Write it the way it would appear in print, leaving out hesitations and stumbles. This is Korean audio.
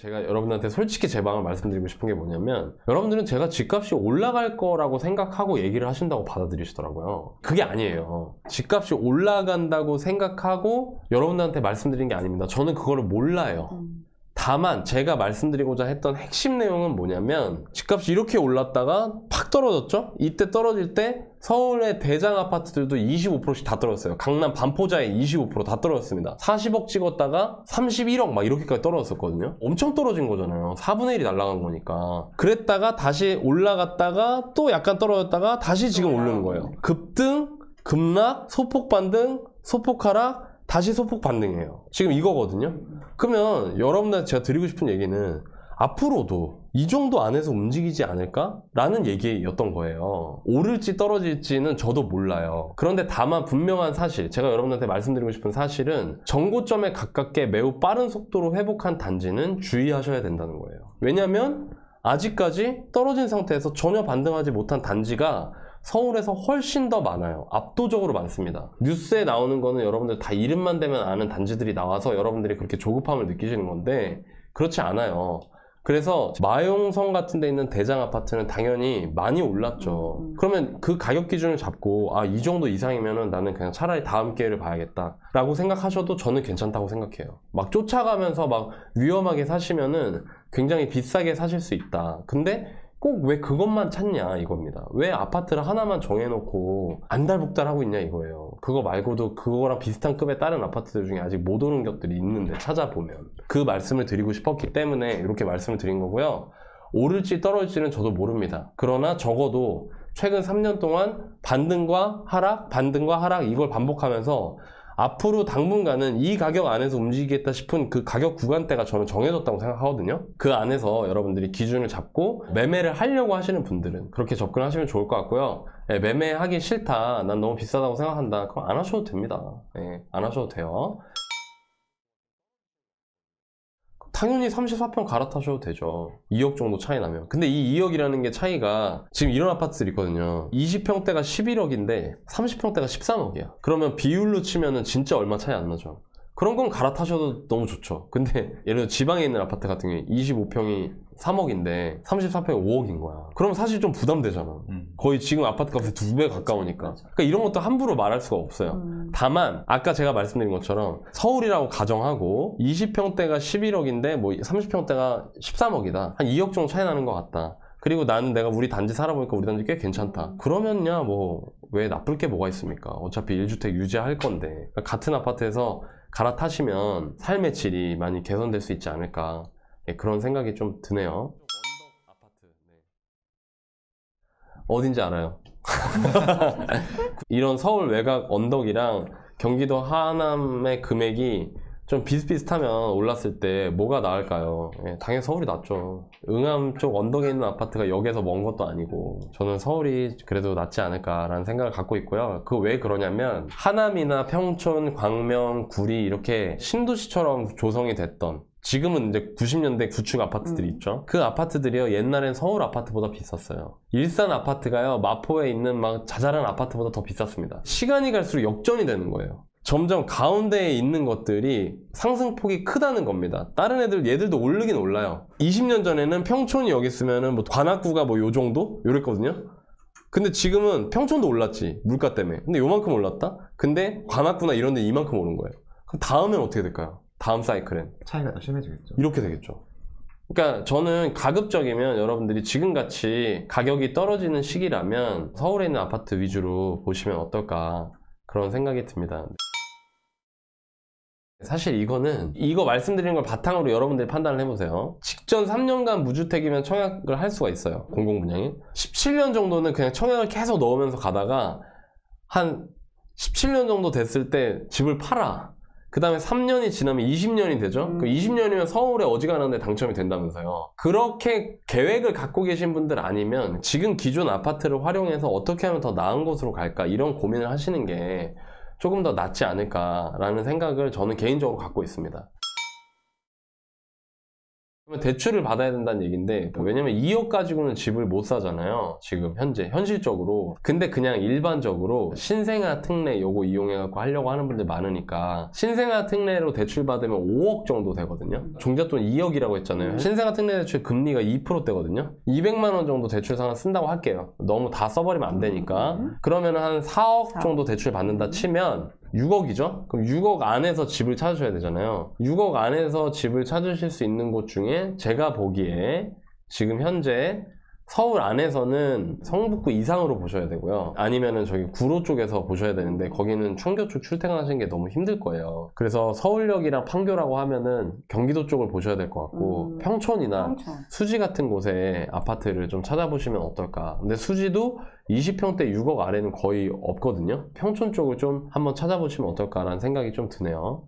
제가 여러분들한테 솔직히 제 마음을 말씀드리고 싶은 게 뭐냐면, 여러분들은 제가 집값이 올라갈 거라고 생각하고 얘기를 하신다고 받아들이시더라고요. 그게 아니에요. 집값이 올라간다고 생각하고 여러분들한테 말씀드린 게 아닙니다. 저는 그거를 몰라요. 다만 제가 말씀드리고자 했던 핵심 내용은 뭐냐면, 집값이 이렇게 올랐다가 팍 떨어졌죠? 이때 떨어질 때 서울의 대장 아파트들도 25%씩 다 떨어졌어요. 강남 반포자에 25% 다 떨어졌습니다. 40억 찍었다가 31억 막 이렇게까지 떨어졌었거든요. 엄청 떨어진 거잖아요. 4분의 1이 날아간 거니까. 그랬다가 다시 올라갔다가 또 약간 떨어졌다가 다시 지금 오르는 거예요. 급등, 급락, 소폭 반등, 소폭 하락, 다시 소폭 반등이에요. 지금 이거거든요. 그러면 여러분들한테 제가 드리고 싶은 얘기는, 앞으로도 이 정도 안에서 움직이지 않을까? 라는 얘기였던 거예요. 오를지 떨어질지는 저도 몰라요. 그런데 다만 분명한 사실, 제가 여러분들한테 말씀드리고 싶은 사실은, 정고점에 가깝게 매우 빠른 속도로 회복한 단지는 주의하셔야 된다는 거예요. 왜냐면 아직까지 떨어진 상태에서 전혀 반등하지 못한 단지가 서울에서 훨씬 더 많아요. 압도적으로 많습니다. 뉴스에 나오는 거는 여러분들 다 이름만 대면 아는 단지들이 나와서 여러분들이 그렇게 조급함을 느끼시는 건데, 그렇지 않아요. 그래서 마용성 같은 데 있는 대장 아파트는 당연히 많이 올랐죠. 그러면 그 가격 기준을 잡고, 아, 이 정도 이상이면은 나는 그냥 차라리 다음 기회를 봐야겠다 라고 생각하셔도 저는 괜찮다고 생각해요. 막 쫓아가면서 막 위험하게 사시면은 굉장히 비싸게 사실 수 있다. 근데 꼭 왜 그것만 찾냐 이겁니다. 왜 아파트를 하나만 정해놓고 안달복달하고 있냐 이거예요. 그거 말고도 그거랑 비슷한 급의 다른 아파트들 중에 아직 못 오른 것들이 있는데, 찾아보면. 그 말씀을 드리고 싶었기 때문에 이렇게 말씀을 드린 거고요. 오를지 떨어질지는 저도 모릅니다. 그러나 적어도 최근 3년 동안 반등과 하락, 반등과 하락 이걸 반복하면서 앞으로 당분간은 이 가격 안에서 움직이겠다 싶은 그 가격 구간대가 저는 정해졌다고 생각하거든요. 그 안에서 여러분들이 기준을 잡고 매매를 하려고 하시는 분들은 그렇게 접근하시면 좋을 것 같고요. 네, 매매하기 싫다, 난 너무 비싸다고 생각한다, 그럼 안 하셔도 됩니다. 네, 안 하셔도 돼요. 당연히 34평 갈아타셔도 되죠. 2억 정도 차이 나면. 근데 이 2억이라는 게 차이가, 지금 이런 아파트들이 있거든요. 20평대가 11억인데 30평대가 13억이야. 그러면 비율로 치면은 진짜 얼마 차이 안 나죠. 그런 건 갈아타셔도 너무 좋죠. 근데 예를 들어 지방에 있는 아파트 같은 경우에 25평이 3억인데 34평이 5억인 거야. 그럼 사실 좀 부담되잖아. 거의 지금 아파트 값의 2배 가까우니까. 그러니까 이런 것도 함부로 말할 수가 없어요. 다만 아까 제가 말씀드린 것처럼 서울이라고 가정하고 20평대가 11억인데 뭐 30평대가 13억이다. 한 2억 정도 차이 나는 것 같다. 그리고 나는 내가 우리 단지 살아보니까 우리 단지 꽤 괜찮다. 그러면야 뭐 왜 나쁠 게 뭐가 있습니까? 어차피 1주택 유지할 건데. 그러니까 같은 아파트에서 갈아타시면 삶의 질이 많이 개선될 수 있지 않을까. 예, 그런 생각이 좀 드네요. 어딘지 알아요. 이런 서울 외곽 언덕이랑 경기도 하남의 금액이 좀 비슷비슷하면 올랐을 때 뭐가 나을까요? 예, 당연히 서울이 낫죠. 응암 쪽 언덕에 있는 아파트가 역에서 먼 것도 아니고, 저는 서울이 그래도 낫지 않을까라는 생각을 갖고 있고요. 그거 왜 그러냐면, 하남이나 평촌, 광명, 구리 이렇게 신도시처럼 조성이 됐던, 지금은 이제 90년대 구축 아파트들이 있죠. 그 아파트들이요, 옛날엔 서울 아파트보다 비쌌어요. 일산 아파트가요, 마포에 있는 막 자잘한 아파트보다 더 비쌌습니다. 시간이 갈수록 역전이 되는 거예요. 점점 가운데에 있는 것들이 상승폭이 크다는 겁니다. 다른 얘들도 오르긴 올라요. 20년 전에는 평촌이 여기 있으면은 뭐 관악구가 뭐 요 정도? 요랬거든요. 근데 지금은 평촌도 올랐지, 물가 때문에. 근데 요만큼 올랐다? 근데 관악구나 이런 데 이만큼 오른 거예요. 그럼 다음엔 어떻게 될까요? 다음 사이클엔 차이가 더 심해지겠죠. 이렇게 되겠죠. 그러니까 저는 가급적이면 여러분들이 지금같이 가격이 떨어지는 시기라면 서울에 있는 아파트 위주로 보시면 어떨까, 그런 생각이 듭니다. 사실 이거 말씀드리는 걸 바탕으로 여러분들이 판단을 해보세요. 직전 3년간 무주택이면 청약을 할 수가 있어요. 공공분양이. 17년 정도는 그냥 청약을 계속 넣으면서 가다가 한 17년 정도 됐을 때 집을 팔아. 그 다음에 3년이 지나면 20년이 되죠? 그 20년이면 서울에 어지간한 데 당첨이 된다면서요. 그렇게 계획을 갖고 계신 분들 아니면 지금 기존 아파트를 활용해서 어떻게 하면 더 나은 곳으로 갈까, 이런 고민을 하시는 게 조금 더 낫지 않을까라는 생각을 저는 개인적으로 갖고 있습니다. 대출을 받아야 된다는 얘기인데, 왜냐면 2억 가지고는 집을 못 사잖아요. 지금 현실적으로. 근데 그냥 일반적으로 신생아 특례 요거 이용해갖고 하려고 하는 분들 많으니까, 신생아 특례로 대출 받으면 5억 정도 되거든요. 종잣돈 2억이라고 했잖아요. 신생아 특례 대출 금리가 2%대거든요. 200만 원 정도 대출 상환 쓴다고 할게요. 너무 다 써버리면 안 되니까. 그러면 한 4억 정도 대출 받는다 치면 6억이죠? 그럼 6억 안에서 집을 찾으셔야 되잖아요. 6억 안에서 집을 찾으실 수 있는 곳 중에 제가 보기에 지금 현재 서울 안에서는 성북구 이상으로 보셔야 되고요. 아니면은 저기 구로 쪽에서 보셔야 되는데 거기는 충교 쪽 출퇴근하시는 게 너무 힘들 거예요. 그래서 서울역이랑 판교라고 하면은 경기도 쪽을 보셔야 될 것 같고 평촌이나 수지 같은 곳에 아파트를 좀 찾아보시면 어떨까. 근데 수지도 20평대 6억 아래는 거의 없거든요. 평촌 쪽을 좀 한번 찾아보시면 어떨까라는 생각이 좀 드네요.